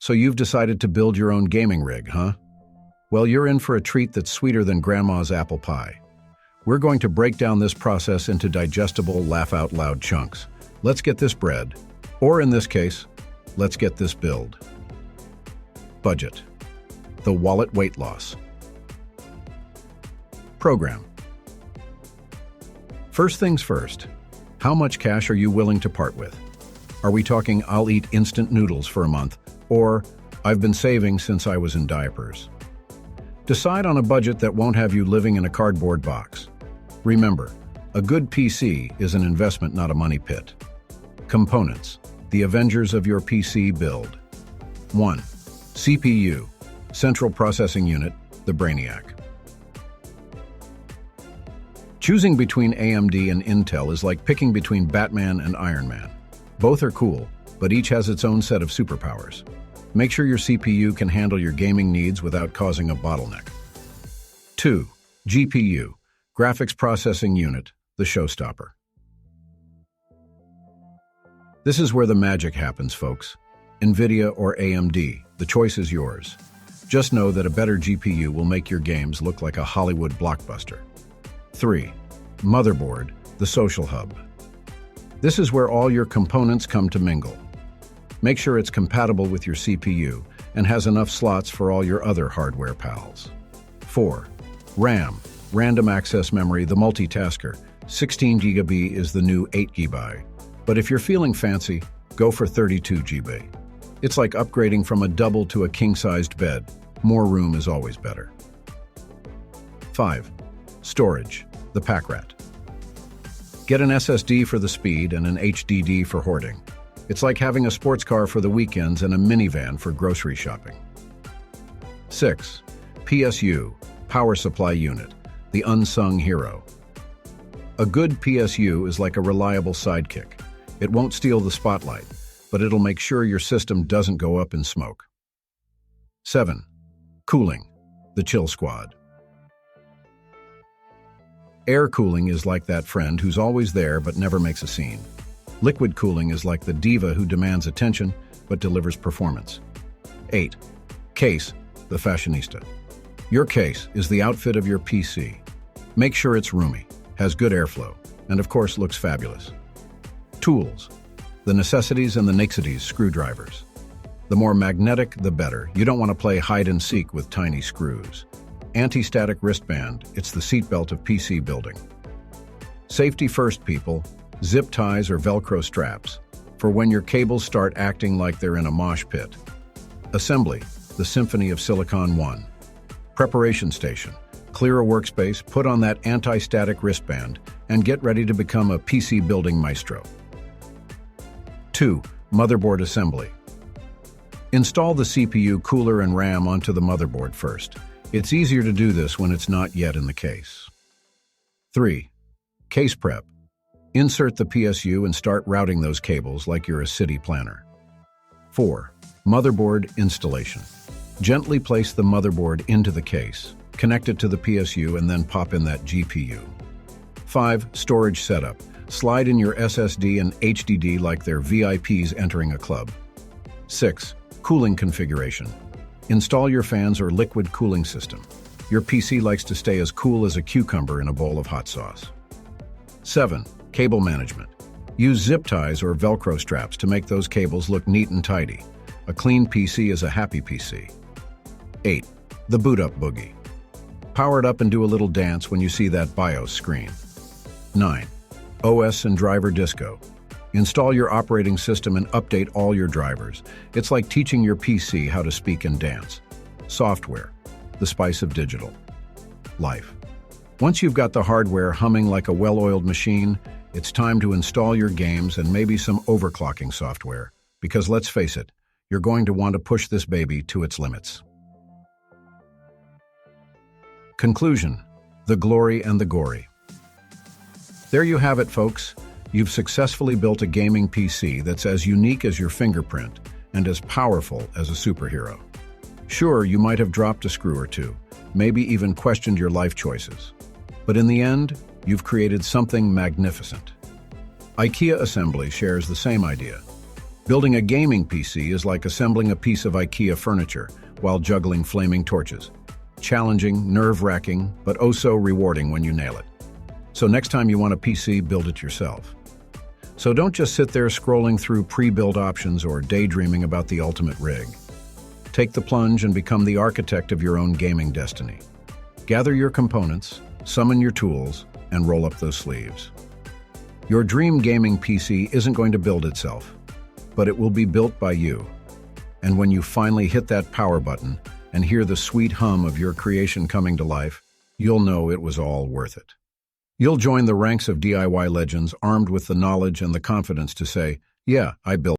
So you've decided to build your own gaming rig, huh? Well, you're in for a treat that's sweeter than grandma's apple pie. We're going to break down this process into digestible, laugh-out-loud chunks. Let's get this bread. Or in this case, let's get this build. Budget. The wallet weight loss. Program. First things first, how much cash are you willing to part with? Are we talking I'll eat instant noodles for a month, or I've been saving since I was in diapers? Decide on a budget that won't have you living in a cardboard box. Remember, a good PC is an investment, not a money pit. Components, the Avengers of your PC build. 1. CPU, Central Processing Unit, the Brainiac. Choosing between AMD and Intel is like picking between Batman and Iron Man. Both are cool, but each has its own set of superpowers. Make sure your CPU can handle your gaming needs without causing a bottleneck. 2. GPU, Graphics Processing Unit, the showstopper. This is where the magic happens, folks. NVIDIA or AMD, the choice is yours. Just know that a better GPU will make your games look like a Hollywood blockbuster. 3. Motherboard, the social hub. This is where all your components come to mingle. Make sure it's compatible with your CPU and has enough slots for all your other hardware pals. 4. RAM, Random Access Memory, the multitasker. 16 GB is the new 8 GB. But if you're feeling fancy, go for 32 GB. It's like upgrading from a double to a king-sized bed. More room is always better. 5. Storage, the pack rat. Get an SSD for the speed and an HDD for hoarding. It's like having a sports car for the weekends and a minivan for grocery shopping. 6. PSU, Power Supply Unit, the unsung hero. A good PSU is like a reliable sidekick. It won't steal the spotlight, but it'll make sure your system doesn't go up in smoke. 7. Cooling, the chill squad. Air cooling is like that friend who's always there but never makes a scene. Liquid cooling is like the diva who demands attention but delivers performance. 8. Case, the fashionista. Your case is the outfit of your PC. Make sure it's roomy, has good airflow, and of course looks fabulous. Tools, the necessities and the niceties screwdrivers. The more magnetic, the better. You don't want to play hide and seek with tiny screws. Anti-static wristband, it's the seatbelt of PC building. Safety first, people. Zip ties or Velcro straps, for when your cables start acting like they're in a mosh pit. Assembly, the symphony of Silicon One. Preparation station, clear a workspace, put on that anti-static wristband, and get ready to become a PC building maestro. 2. Motherboard assembly. Install the CPU, cooler, and RAM onto the motherboard first. It's easier to do this when it's not yet in the case. 3. Case prep. Insert the PSU and start routing those cables like you're a city planner. 4. Motherboard installation. Gently place the motherboard into the case, connect it to the PSU, and then pop in that GPU. 5. Storage setup. Slide in your SSD and HDD like they're VIPs entering a club. 6. Cooling configuration. Install your fans or liquid cooling system. Your PC likes to stay as cool as a cucumber in a bowl of hot sauce. 7. Cable management. Use zip ties or Velcro straps to make those cables look neat and tidy. A clean PC is a happy PC. 8. The boot up boogie. Power it up and do a little dance when you see that BIOS screen. 9. OS and driver disco. Install your operating system and update all your drivers. It's like teaching your PC how to speak and dance. Software, the spice of digital life. Once you've got the hardware humming like a well-oiled machine, it's time to install your games and maybe some overclocking software. Because let's face it, you're going to want to push this baby to its limits. Conclusion: the glory and the gory. There you have it, folks. You've successfully built a gaming PC that's as unique as your fingerprint and as powerful as a superhero. Sure, you might have dropped a screw or two, maybe even questioned your life choices. But in the end, you've created something magnificent. IKEA Assembly shares the same idea. Building a gaming PC is like assembling a piece of IKEA furniture while juggling flaming torches. Challenging, nerve-wracking, but oh so rewarding when you nail it. So next time you want a PC, build it yourself. So don't just sit there scrolling through pre-built options or daydreaming about the ultimate rig. Take the plunge and become the architect of your own gaming destiny. Gather your components, summon your tools, and roll up those sleeves. Your dream gaming PC isn't going to build itself, but it will be built by you. And when you finally hit that power button and hear the sweet hum of your creation coming to life, you'll know it was all worth it. You'll join the ranks of DIY legends armed with the knowledge and the confidence to say, yeah, I built